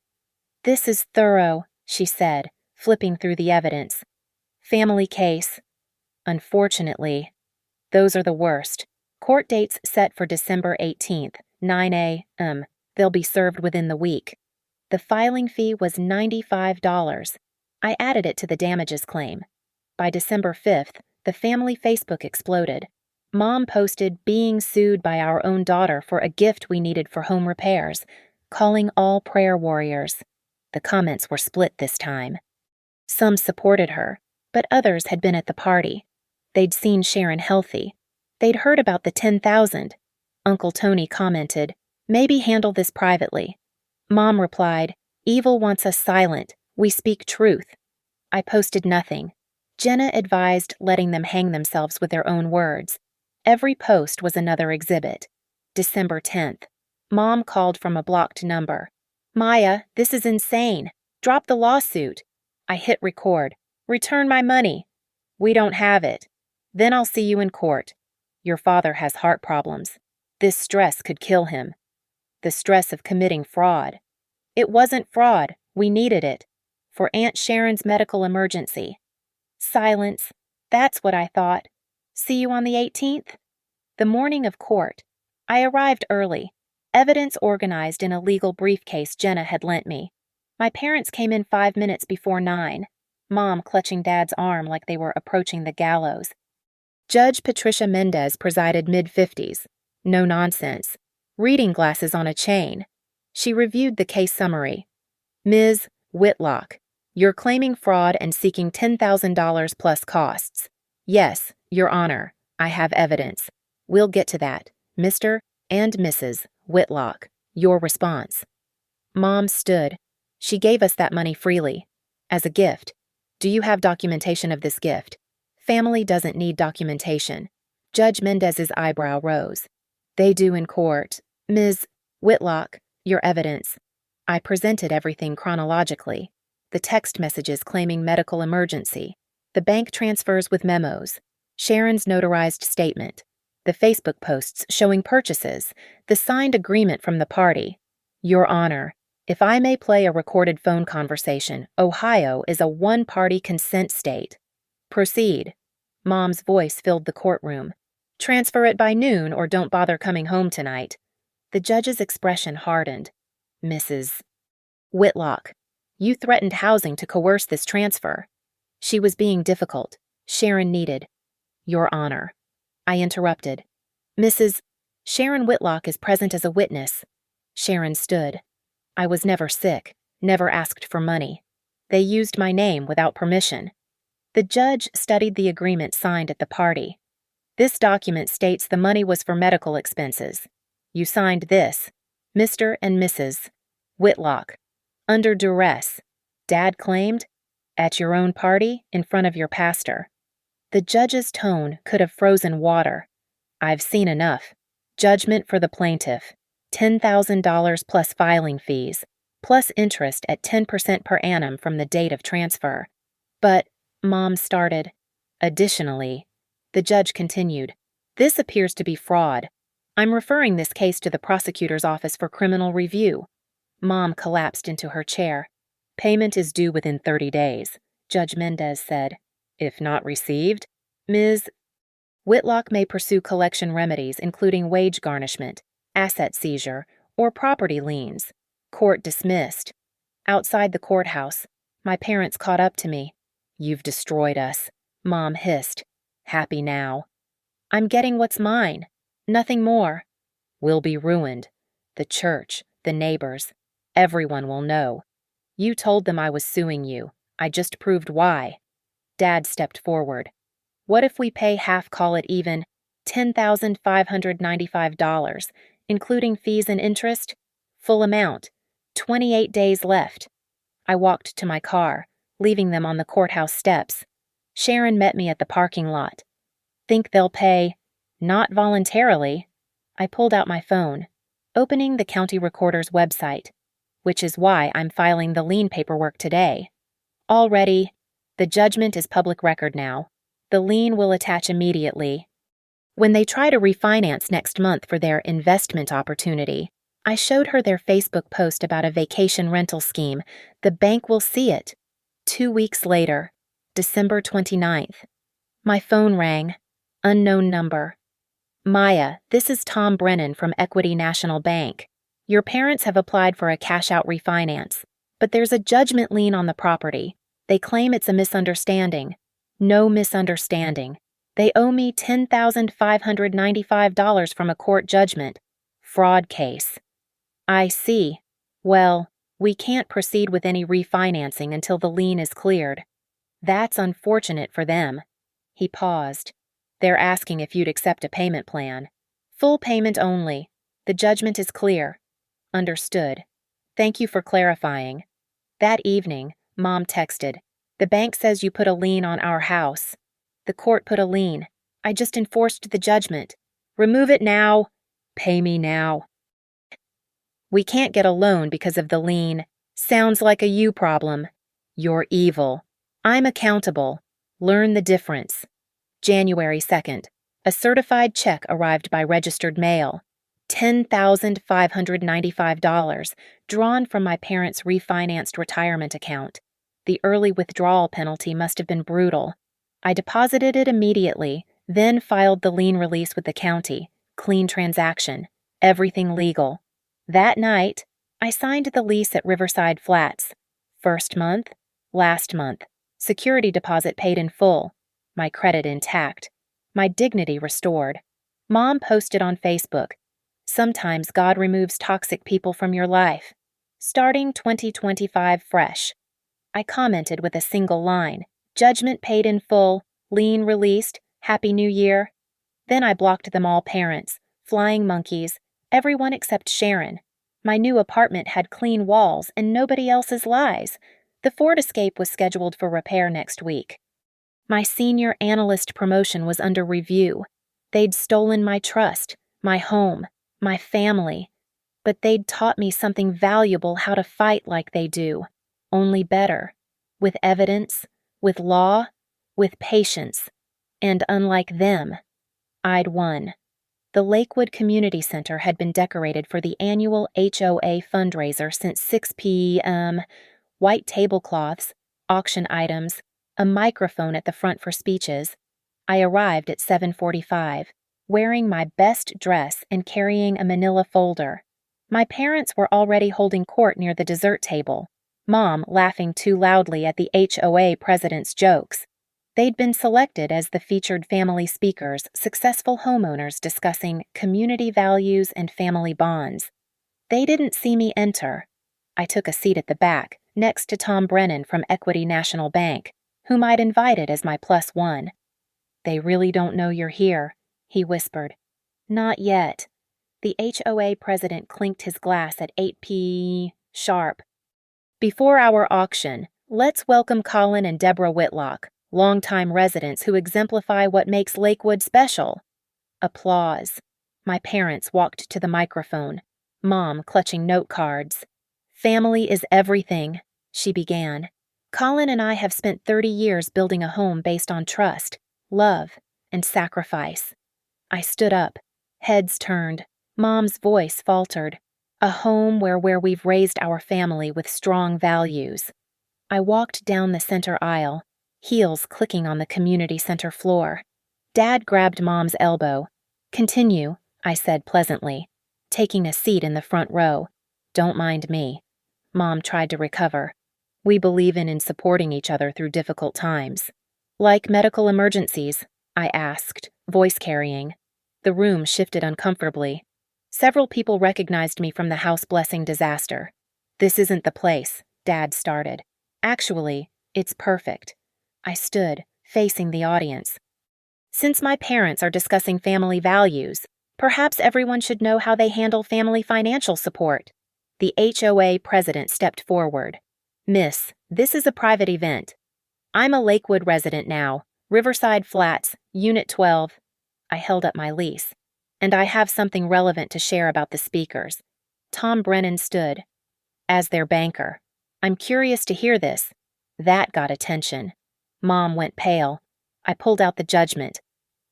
"This is thorough," she said, flipping through the evidence. "Family case." Unfortunately, those are the worst. Court dates set for December 18th, 9 a.m. They'll be served within the week. The filing fee was $95. I added it to the damages claim. By December 5th, the family Facebook exploded. Mom posted being sued by our own daughter for a gift we needed for home repairs, calling all prayer warriors. The comments were split this time. Some supported her, but others had been at the party. They'd seen Sharon healthy. They'd heard about the $10,000. Uncle Tony commented, "Maybe handle this privately." Mom replied, "Evil wants us silent. We speak truth." I posted nothing. Jenna advised letting them hang themselves with their own words. Every post was another exhibit. December 10th. Mom called from a blocked number. "Maya, this is insane. Drop the lawsuit." I hit record. "Return my money." "We don't have it." "Then I'll see you in court. Your father has heart problems. This stress could kill him." The stress of committing fraud. It wasn't fraud. We needed it. For Aunt Sharon's medical emergency. Silence. That's what I thought. "See you on the 18th? The morning of court. I arrived early. Evidence organized in a legal briefcase Jenna had lent me. My parents came in 5 minutes before 9. Mom clutching Dad's arm like they were approaching the gallows. Judge Patricia Mendez presided mid-50s. No nonsense. Reading glasses on a chain. She reviewed the case summary. "Ms. Whitlock, you're claiming fraud and seeking $10,000 plus costs. Yes, Your Honor, I have evidence. We'll get to that. Mr. and Mrs. Whitlock, your response." Mom stood. "She gave us that money freely. As a gift. Do you have documentation of this gift?" Family doesn't need documentation. Judge Mendez's eyebrow rose. "They do in court. Ms. Whitlock, your evidence." I presented everything chronologically. The text messages claiming medical emergency. The bank transfers with memos. Sharon's notarized statement. The Facebook posts showing purchases. The signed agreement from the party. Your Honor, if I may play a recorded phone conversation, Ohio is a one-party consent state. Proceed. Mom's voice filled the courtroom. "Transfer it by noon or don't bother coming home tonight." The judge's expression hardened. "Mrs. Whitlock, you threatened housing to coerce this transfer." She was being difficult. Sharon needed. "Your Honor." I interrupted. "Mrs. Sharon Whitlock is present as a witness." Sharon stood. "I was never sick, never asked for money. They used my name without permission." The judge studied the agreement signed at the party. "This document states the money was for medical expenses. You signed this, Mr. and Mrs. Whitlock, under duress. Dad claimed, at your own party, in front of your pastor." The judge's tone could have frozen water. "I've seen enough. Judgment for the plaintiff. $10,000 plus filing fees, plus interest at 10% per annum from the date of transfer." "But," Mom started. "Additionally," the judge continued, "this appears to be fraud. I'm referring this case to the prosecutor's office for criminal review." Mom collapsed into her chair. "Payment is due within 30 days, Judge Mendez said. If not received, Ms. Whitlock may pursue collection remedies including wage garnishment, asset seizure, or property liens. Court dismissed." Outside the courthouse, my parents caught up to me. You've destroyed us, Mom hissed. Happy now. I'm getting what's mine. Nothing more. We'll be ruined. The church, the neighbors, everyone will know. You told them I was suing you. I just proved why. Dad stepped forward. What if we pay half, call it even, $10,595, including fees and interest? Full amount. 28 days left. I walked to my car, leaving them on the courthouse steps. Sharon met me at the parking lot. Think they'll pay? Not voluntarily. I pulled out my phone, opening the county recorder's website, which is why I'm filing the lien paperwork today. Already, the judgment is public record now. The lien will attach immediately. When they try to refinance next month for their investment opportunity, I showed her their Facebook post about a vacation rental scheme. The bank will see it. 2 weeks later, December 29th. My phone rang. Unknown number. Maya, this is Tom Brennan from Equity National Bank. Your parents have applied for a cash-out refinance, but there's a judgment lien on the property. They claim it's a misunderstanding. No misunderstanding. They owe me $10,595 from a court judgment. Fraud case. I see. Well, we can't proceed with any refinancing until the lien is cleared. That's unfortunate for them. He paused. They're asking if you'd accept a payment plan. Full payment only. The judgment is clear. Understood. Thank you for clarifying. That evening, Mom texted, "The bank says you put a lien on our house." The court put a lien. I just enforced the judgment. Remove it now. Pay me now. We can't get a loan because of the lien. Sounds like a you problem. You're evil. I'm accountable. Learn the difference. January 2nd. A certified check arrived by registered mail. $10,595, drawn from my parents' refinanced retirement account. The early withdrawal penalty must have been brutal. I deposited it immediately, then filed the lien release with the county. Clean transaction. Everything legal. That night, I signed the lease at Riverside Flats. First month, last month. Security deposit paid in full. My credit intact. My dignity restored. Mom posted on Facebook, "Sometimes God removes toxic people from your life. Starting 2025 fresh." I commented with a single line, "Judgment paid in full, lien released, Happy New Year." Then I blocked them all parents, flying monkeys, everyone except Sharon. My new apartment had clean walls and nobody else's lies. The Ford Escape was scheduled for repair next week. My senior analyst promotion was under review. They'd stolen my trust, my home, my family. But they'd taught me something valuable, how to fight like they do. Only better. With evidence, with law, with patience. And unlike them, I'd won. The Lakewood Community Center had been decorated for the annual HOA fundraiser since 6 p.m. White tablecloths, auction items, a microphone at the front for speeches. I arrived at 7:45, wearing my best dress and carrying a manila folder. My parents were already holding court near the dessert table, Mom laughing too loudly at the HOA president's jokes. They'd been selected as the featured family speakers, successful homeowners discussing community values and family bonds. They didn't see me enter. I took a seat at the back, next to Tom Brennan from Equity National Bank, whom I'd invited as my +1. "They really don't know you're here," he whispered. "Not yet." The HOA president clinked his glass at 8 p. sharp. "Before our auction, let's welcome Colin and Deborah Whitlock, longtime residents who exemplify what makes Lakewood special." Applause. My parents walked to the microphone, Mom clutching note cards. "Family is everything," she began. "Colin and I have spent 30 years building a home based on trust, love, and sacrifice." I stood up, heads turned. Mom's voice faltered. "A home where we've raised our family with strong values." I walked down the center aisle, heels clicking on the community center floor. Dad grabbed Mom's elbow. "Continue," I said pleasantly, taking a seat in the front row. "Don't mind me." Mom tried to recover. We believe in supporting each other through difficult times. Like medical emergencies, I asked, voice carrying. The room shifted uncomfortably. Several people recognized me from the house blessing disaster. This isn't the place, Dad started. Actually, it's perfect. I stood, facing the audience. Since my parents are discussing family values, perhaps everyone should know how they handle family financial support. The HOA president stepped forward. Miss, this is a private event. I'm a Lakewood resident now, Riverside Flats, Unit 12. I held up my lease. And I have something relevant to share about the speakers. Tom Brennan stood. As their banker. I'm curious to hear this. That got attention. Mom went pale. I pulled out the judgment.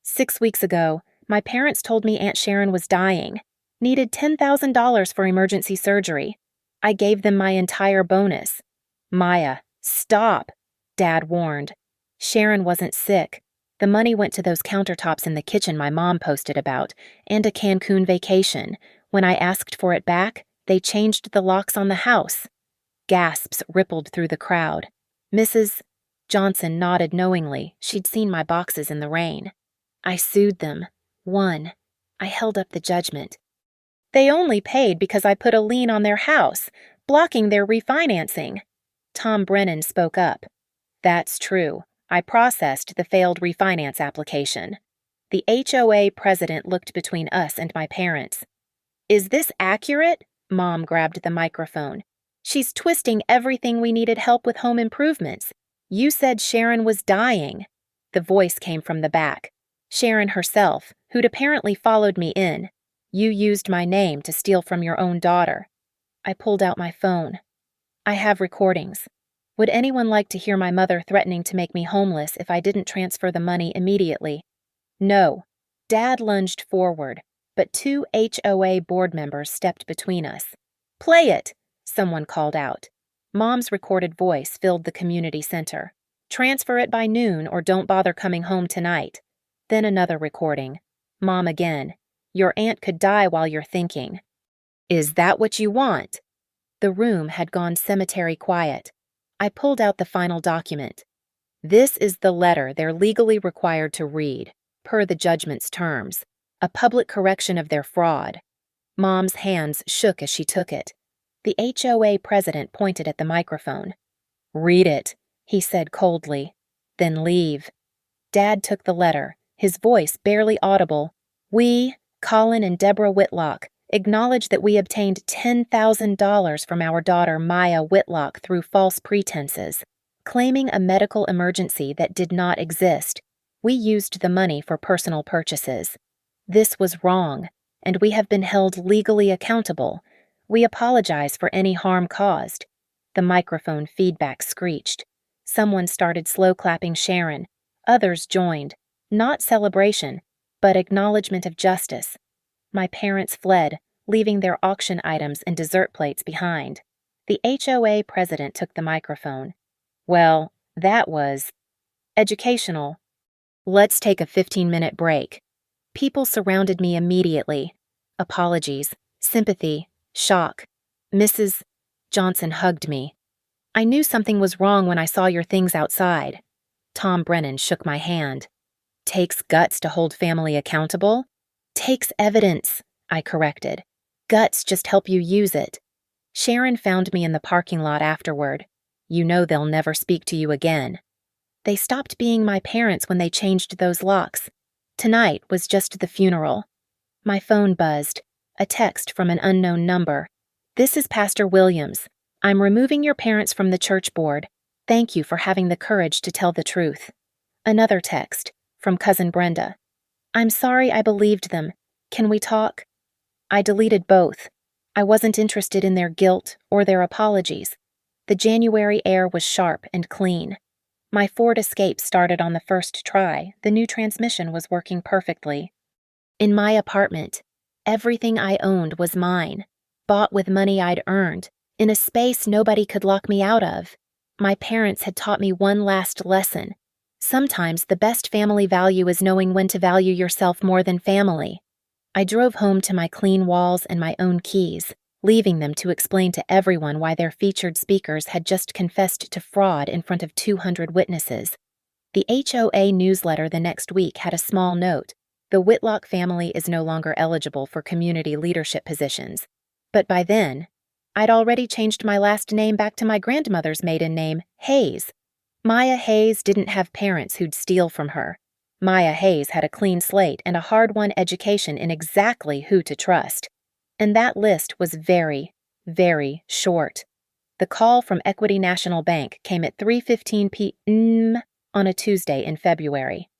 6 weeks ago, my parents told me Aunt Sharon was dying. Needed $10,000 for emergency surgery. I gave them my entire bonus. Maya, stop, Dad warned. Sharon wasn't sick. The money went to those countertops in the kitchen my mom posted about, and a Cancun vacation. When I asked for it back, they changed the locks on the house. Gasps rippled through the crowd. Mrs. Johnson nodded knowingly. She'd seen my boxes in the rain. I sued them. Won. I held up the judgment. They only paid because I put a lien on their house, blocking their refinancing. Tom Brennan spoke up. That's true. I processed the failed refinance application. The HOA president looked between us and my parents. Is this accurate? Mom grabbed the microphone. She's twisting everything we needed help with home improvements. You said Sharon was dying. The voice came from the back. Sharon herself, who'd apparently followed me in. You used my name to steal from your own daughter. I pulled out my phone. I have recordings. Would anyone like to hear my mother threatening to make me homeless if I didn't transfer the money immediately? No. Dad lunged forward, but 2 HOA board members stepped between us. Play it, someone called out. Mom's recorded voice filled the community center. Transfer it by noon or don't bother coming home tonight. Then another recording. Mom again. Your aunt could die while you're thinking. Is that what you want? The room had gone cemetery quiet. I pulled out the final document. This is the letter they're legally required to read, per the judgment's terms, a public correction of their fraud. Mom's hands shook as she took it. The HOA president pointed at the microphone. Read it, he said coldly. Then leave. Dad took the letter, his voice barely audible. We, Colin and Deborah Whitlock, acknowledge that we obtained $10,000 from our daughter Maya Whitlock through false pretenses, claiming a medical emergency that did not exist. We used the money for personal purchases. This was wrong, and we have been held legally accountable. We apologize for any harm caused. The microphone feedback screeched. Someone started slow clapping Sharon. Others joined. Not celebration, but acknowledgement of justice. My parents fled, leaving their auction items and dessert plates behind. The HOA president took the microphone. Well, that was educational. Let's take a 15-minute break. People surrounded me immediately. Apologies, sympathy, shock. Mrs. Johnson hugged me. I knew something was wrong when I saw your things outside. Tom Brennan shook my hand. Takes guts to hold family accountable? Takes evidence, I corrected. Guts just help you use it. Sharon found me in the parking lot afterward. You know they'll never speak to you again. They stopped being my parents when they changed those locks. Tonight was just the funeral. My phone buzzed. A text from an unknown number. This is Pastor Williams. I'm removing your parents from the church board. Thank you for having the courage to tell the truth. Another text from Cousin Brenda. I'm sorry I believed them. Can we talk? I deleted both. I wasn't interested in their guilt or their apologies. The January air was sharp and clean. My Ford Escape started on the first try. The new transmission was working perfectly. In my apartment, everything I owned was mine, bought with money I'd earned, in a space nobody could lock me out of. My parents had taught me one last lesson. Sometimes the best family value is knowing when to value yourself more than family. I drove home to my clean walls and my own keys, leaving them to explain to everyone why their featured speakers had just confessed to fraud in front of 200 witnesses. The HOA newsletter the next week had a small note: the Whitlock family is no longer eligible for community leadership positions. But by then, I'd already changed my last name back to my grandmother's maiden name, Hayes. Maya Hayes didn't have parents who'd steal from her. Maya Hayes had a clean slate and a hard-won education in exactly who to trust. And that list was very, very short. The call from Equity National Bank came at 3:15 p.m. on a Tuesday in February.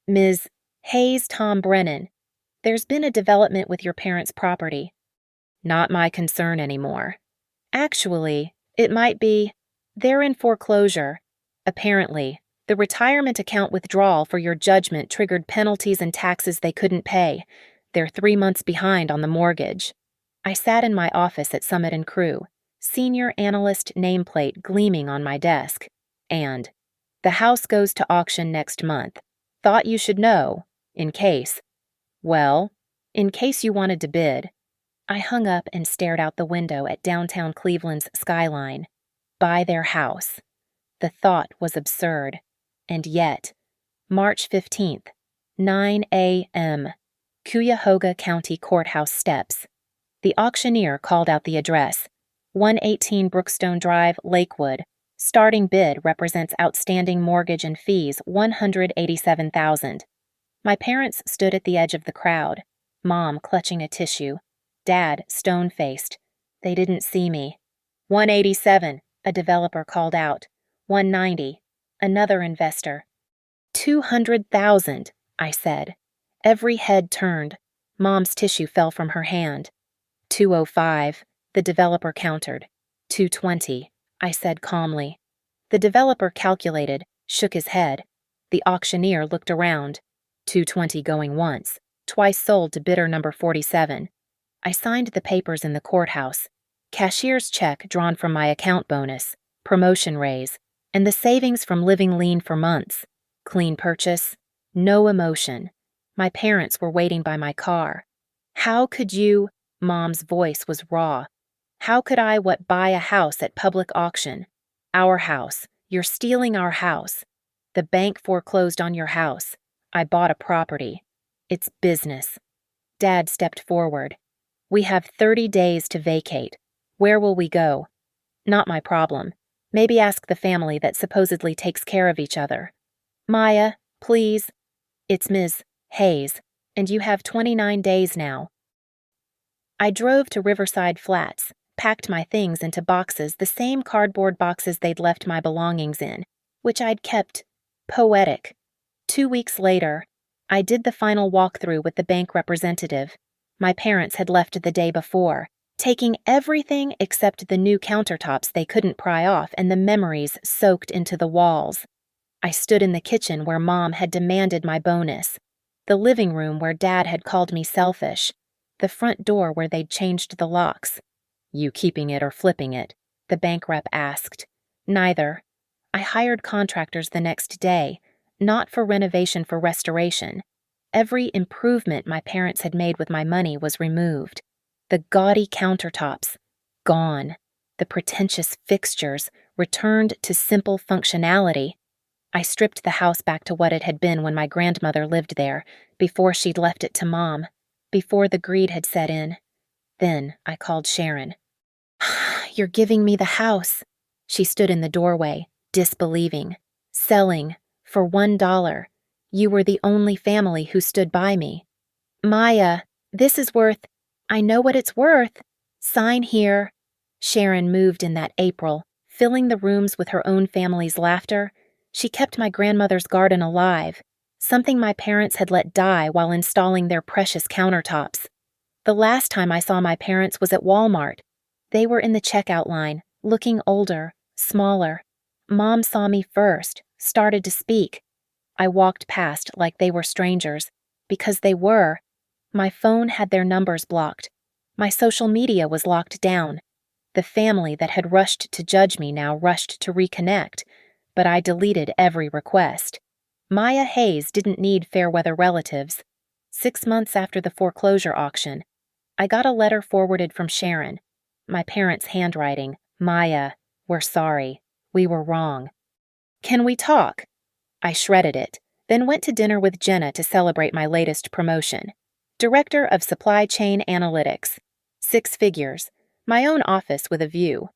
Ms. Hayes Tom Brennan, there's been a development with your parents' property. Not my concern anymore. Actually, it might be. They're in foreclosure. Apparently, the retirement account withdrawal for your judgment triggered penalties and taxes they couldn't pay. They're 3 months behind on the mortgage. I sat in my office at Summit & Crew, senior analyst nameplate gleaming on my desk, and the house goes to auction next month. Thought you should know, in case. Well, in case you wanted to bid. I hung up and stared out the window at downtown Cleveland's skyline. Buy their house. The thought was absurd. And yet, March 15th, 9 a.m., Cuyahoga County Courthouse steps. The auctioneer called out the address, 118 Brookstone Drive, Lakewood. Starting bid represents outstanding mortgage and fees, $187,000. My parents stood at the edge of the crowd, Mom clutching a tissue, Dad stone-faced. They didn't see me. 187, a developer called out. 190, another investor. 200,000, I said. Every head turned. Mom's tissue fell from her hand. 205, the developer countered. 220, I said calmly. The developer calculated, shook his head. The auctioneer looked around. 220 going once, twice sold to bidder number 47. I signed the papers in the courthouse. Cashier's check drawn from my account bonus, promotion raise, and the savings from living lean for months. Clean purchase, no emotion. My parents were waiting by my car. How could you? Mom's voice was raw. How could I buy a house at public auction? Our house. You're stealing our house. The bank foreclosed on your house. I bought a property. It's business. Dad stepped forward. We have 30 days to vacate. Where will we go? Not my problem. Maybe ask the family that supposedly takes care of each other. Maya, please. It's Ms. Hayes, and you have 29 days now. I drove to Riverside Flats, packed my things into boxes, the same cardboard boxes they'd left my belongings in, which I'd kept poetic. 2 weeks later, I did the final walkthrough with the bank representative. My parents had left the day before, taking everything except the new countertops they couldn't pry off and the memories soaked into the walls. I stood in the kitchen where Mom had demanded my bonus, the living room where Dad had called me selfish, the front door where they'd changed the locks. You keeping it or flipping it? The bank rep asked. Neither. I hired contractors the next day, not for renovation, for restoration. Every improvement my parents had made with my money was removed. The gaudy countertops, gone. The pretentious fixtures returned to simple functionality. I stripped the house back to what it had been when my grandmother lived there, before she'd left it to Mom, before the greed had set in. Then I called Sharon. You're giving me the house. She stood in the doorway, disbelieving. Selling, for $1. You were the only family who stood by me. Maya, this is worth. I know what it's worth. Sign here. Sharon moved in that April, filling the rooms with her own family's laughter. She kept my grandmother's garden alive, something my parents had let die while installing their precious countertops. The last time I saw my parents was at Walmart. They were in the checkout line, looking older, smaller. Mom saw me first, started to speak. I walked past like they were strangers, because they were. My phone had their numbers blocked. My social media was locked down. The family that had rushed to judge me now rushed to reconnect, but I deleted every request. Maya Hayes didn't need fair-weather relatives. 6 months after the foreclosure auction, I got a letter forwarded from Sharon. My parents' handwriting. Maya, we're sorry. We were wrong. Can we talk? I shredded it, then went to dinner with Jenna to celebrate my latest promotion. Director of Supply Chain Analytics. 6 figures. My own office with a view.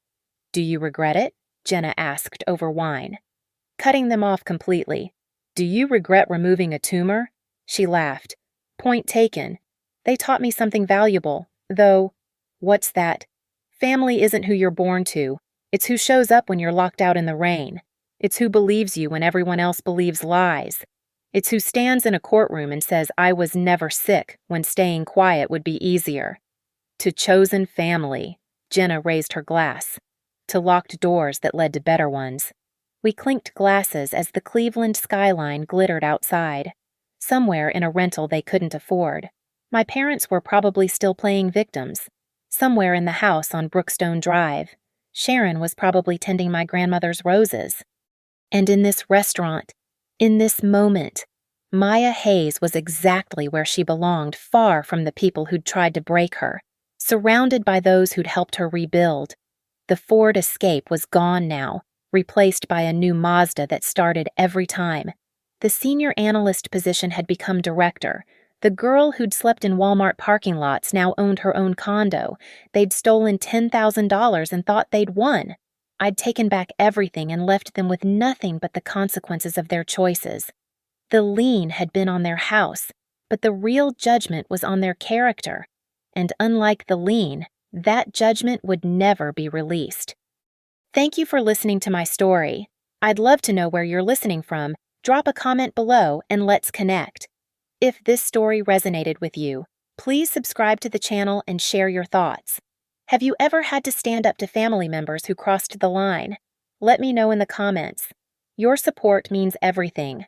Do you regret it? Jenna asked over wine. Cutting them off completely. Do you regret removing a tumor? She laughed. Point taken. They taught me something valuable, though. What's that? Family isn't who you're born to. It's who shows up when you're locked out in the rain. It's who believes you when everyone else believes lies. It's who stands in a courtroom and says, I was never sick, when staying quiet would be easier. To chosen family. Jenna raised her glass. To locked doors that led to better ones. We clinked glasses as the Cleveland skyline glittered outside. Somewhere in a rental they couldn't afford. My parents were probably still playing victims. Somewhere in the house on Brookstone Drive. Sharon was probably tending my grandmother's roses. And in this restaurant, in this moment, Maya Hayes was exactly where she belonged, far from the people who'd tried to break her, surrounded by those who'd helped her rebuild. The Ford Escape was gone now, replaced by a new Mazda that started every time. The senior analyst position had become director. The girl who'd slept in Walmart parking lots now owned her own condo. They'd stolen $10,000 and thought they'd won. I'd taken back everything and left them with nothing but the consequences of their choices. The lien had been on their house, but the real judgment was on their character. And unlike the lien, that judgment would never be released. Thank you for listening to my story. I'd love to know where you're listening from. Drop a comment below and let's connect. If this story resonated with you, please subscribe to the channel and share your thoughts. Have you ever had to stand up to family members who crossed the line? Let me know in the comments. Your support means everything.